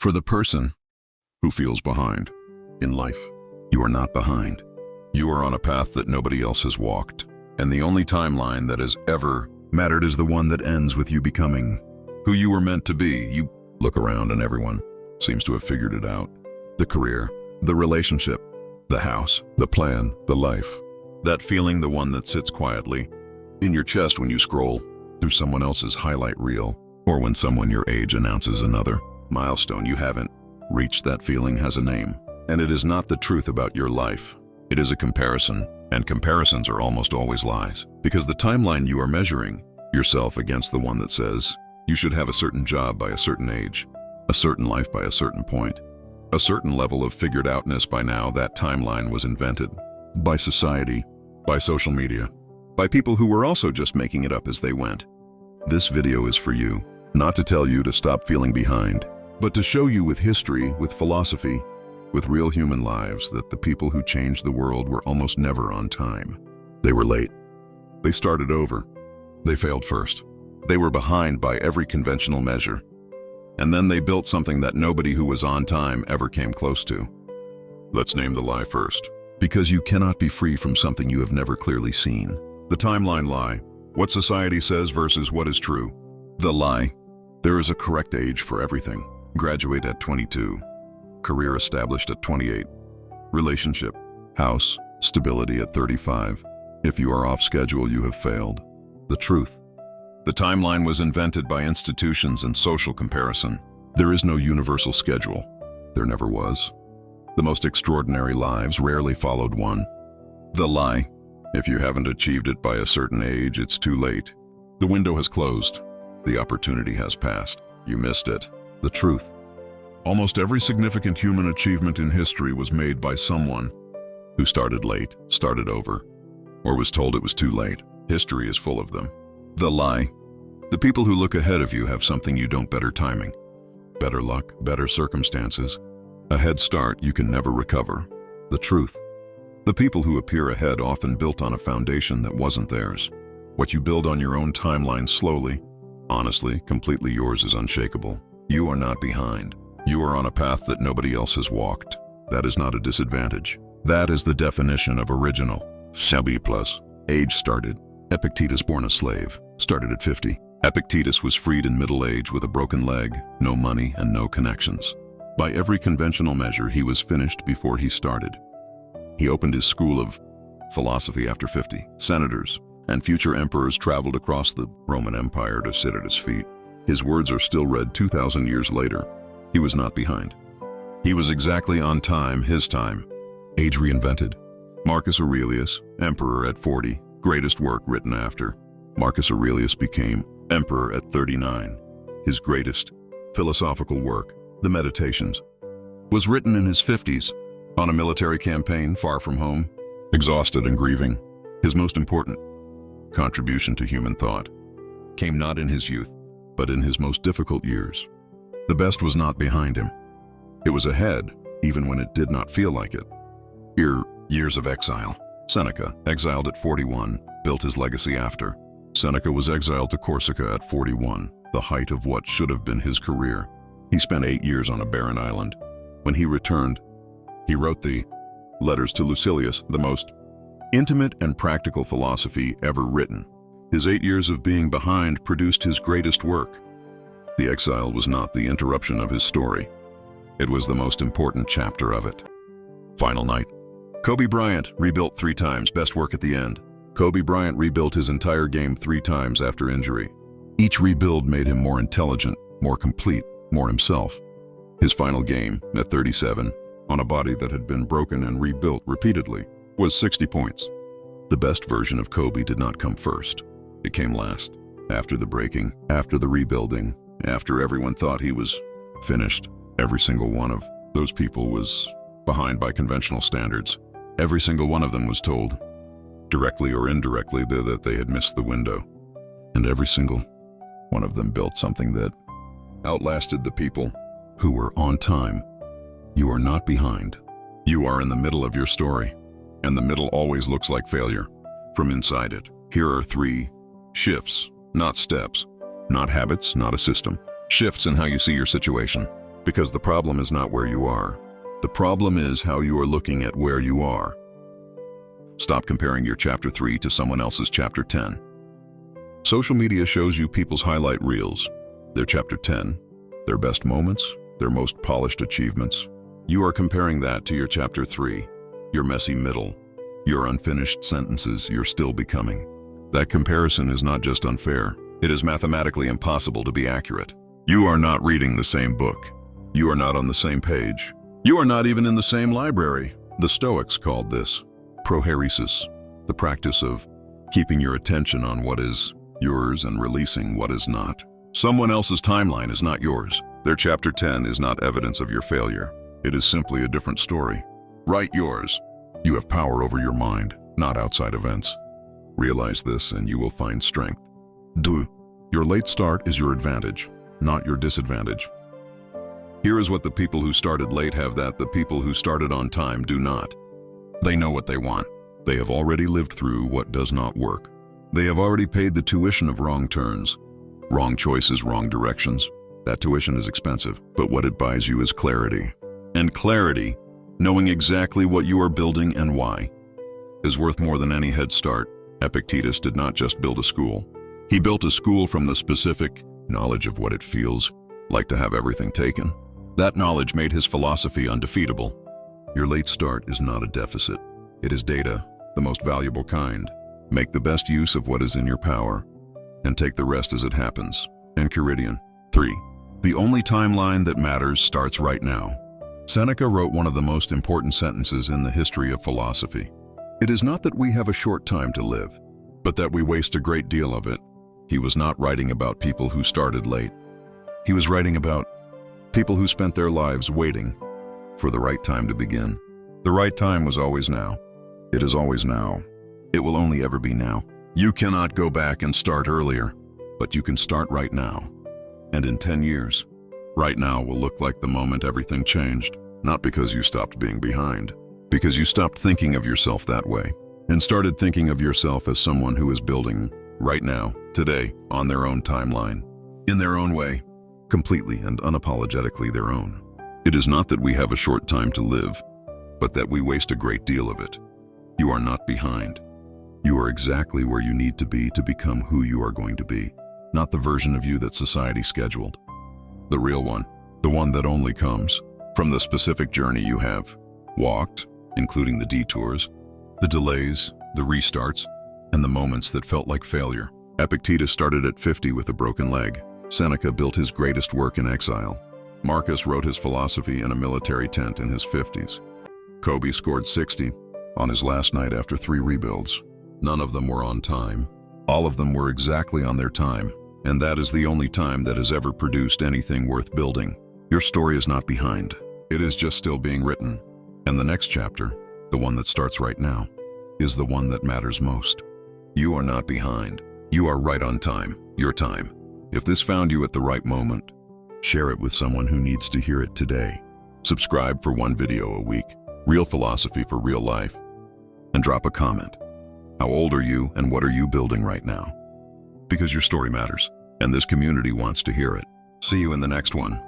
For the person who feels behind in life, you are not behind. You are on a path that nobody else has walked, and the only timeline that has ever mattered is the one that ends with you becoming who you were meant to be. You look around and everyone seems to have figured it out. The career, the relationship, the house, the plan, the life. That feeling, the one that sits quietly in your chest when you scroll through someone else's highlight reel, or when someone your age announces another milestone you haven't reached. That feeling has a name, and it is not the truth about your life. It is a comparison, and comparisons are almost always lies, because the timeline you are measuring yourself against, the one that says you should have a certain job by a certain age, a certain life by a certain point, a certain level of figured outness by now. That timeline was invented by society, by social media, by people who were also just making it up as they went. This video is for you, not to tell you to stop feeling behind, but to show you with history, with philosophy, with real human lives, that the people who changed the world were almost never on time. They were late. They started over. They failed first. They were behind by every conventional measure. And then they built something that nobody who was on time ever came close to. Let's name the lie first, because you cannot be free from something you have never clearly seen. The timeline lie, what society says versus what is true. The lie, there is a correct age for everything. Graduate at 22. Career established at 28. Relationship, house, stability at 35. If you are off schedule, you have failed. The truth. The timeline was invented by institutions and social comparison. There is no universal schedule. There never was. The most extraordinary lives rarely followed one. The lie. If you haven't achieved it by a certain age, it's too late. The window has closed. The opportunity has passed. You missed it. The truth. Almost every significant human achievement in history was made by someone who started late, started over, or was told it was too late. History is full of them. The lie. The people who look ahead of you have something you don't: better timing, better luck, better circumstances, a head start you can never recover. The truth. The people who appear ahead often built on a foundation that wasn't theirs. What you build on your own timeline, slowly, honestly, completely yours, is unshakable. You are not behind. You are on a path that nobody else has walked. That is not a disadvantage. That is the definition of original. Sabi plus. Age started. Epictetus, born a slave, started at 50. Epictetus was freed in middle age with a broken leg, no money, and no connections. By every conventional measure, he was finished before he started. He opened his school of philosophy after 50. Senators and future emperors traveled across the Roman Empire to sit at his feet. His words are still read 2,000 years later. He was not behind. He was exactly on time, his time. Age reinvented. Marcus Aurelius, emperor at 40, greatest work written after. Marcus Aurelius became emperor at 39. His greatest philosophical work, the Meditations, was written in his 50s, on a military campaign far from home, exhausted and grieving. His most important contribution to human thought came not in his youth, but in his most difficult years. The best was not behind him. It was ahead, even when it did not feel like it. Years of exile. Seneca, exiled at 41, built his legacy after. Seneca was exiled to Corsica at 41, the height of what should have been his career. He spent 8 years on a barren island. When he returned, he wrote the Letters to Lucilius, the most intimate and practical philosophy ever written. His 8 years of being behind produced his greatest work. The exile was not the interruption of his story. It was the most important chapter of it. Final night. Kobe Bryant rebuilt 3 times, best work at the end. Kobe Bryant rebuilt his entire game 3 times after injury. Each rebuild made him more intelligent, more complete, more himself. His final game, at 37, on a body that had been broken and rebuilt repeatedly, was 60 points. The best version of Kobe did not come first. It came last, after the breaking, after the rebuilding, after everyone thought he was finished. Every single one of those people was behind by conventional standards. Every single one of them was told, directly or indirectly, that they had missed the window. And every single one of them built something that outlasted the people who were on time. You are not behind. You are in the middle of your story, and the middle always looks like failure from inside it. Here are 3 shifts, not steps, not habits, not a system. Shifts in how you see your situation. Because the problem is not where you are. The problem is how you are looking at where you are. Stop comparing your chapter 3 to someone else's chapter 10. Social media shows you people's highlight reels, their chapter 10, their best moments, their most polished achievements. You are comparing that to your chapter 3, your messy middle, your unfinished sentences you're still becoming. That comparison is not just unfair, it is mathematically impossible to be accurate. You are not reading the same book. You are not on the same page. You are not even in the same library. The Stoics called this prohairesis, the practice of keeping your attention on what is yours and releasing what is not. Someone else's timeline is not yours. Their chapter 10 is not evidence of your failure. It is simply a different story. Write yours. You have power over your mind, not outside events. Realize this and you will find strength. Do. Your late start is your advantage, not your disadvantage. Here is what the people who started late have that the people who started on time do not. They know what they want. They have already lived through what does not work. They have already paid the tuition of wrong turns, wrong choices, wrong directions. That tuition is expensive, but what it buys you is clarity. And clarity, knowing exactly what you are building and why, is worth more than any head start. Epictetus did not just build a school. He built a school from the specific knowledge of what it feels like to have everything taken. That knowledge made his philosophy undefeatable. Your late start is not a deficit. It is data, the most valuable kind. Make the best use of what is in your power, and take the rest as it happens. Enchiridion. 3. The only timeline that matters starts right now. Seneca wrote one of the most important sentences in the history of philosophy. It is not that we have a short time to live, but that we waste a great deal of it. He was not writing about people who started late. He was writing about people who spent their lives waiting for the right time to begin. The right time was always now. It is always now. It will only ever be now. You cannot go back and start earlier, but you can start right now. And in 10 years, right now will look like the moment everything changed. Not because you stopped being behind, because you stopped thinking of yourself that way, and started thinking of yourself as someone who is building right now, today, on their own timeline, in their own way, completely and unapologetically their own. It is not that we have a short time to live, but that we waste a great deal of it. You are not behind. You are exactly where you need to be to become who you are going to be, not the version of you that society scheduled. The real one, the one that only comes from the specific journey you have walked, including the detours, the delays, the restarts, and the moments that felt like failure. Epictetus started at 50 with a broken leg. Seneca built his greatest work in exile. Marcus wrote his philosophy in a military tent in his 50s. Kobe scored 60 on his last night after 3 rebuilds. None of them were on time. All of them were exactly on their time, and that is the only time that has ever produced anything worth building. Your story is not behind. It is just still being written. And the next chapter, the one that starts right now, is the one that matters most. You are not behind. You are right on time, your time. If this found you at the right moment, share it with someone who needs to hear it today. Subscribe for 1 video a week, real philosophy for real life, and drop a comment. How old are you and what are you building right now? Because your story matters, and this community wants to hear it. See you in the next one.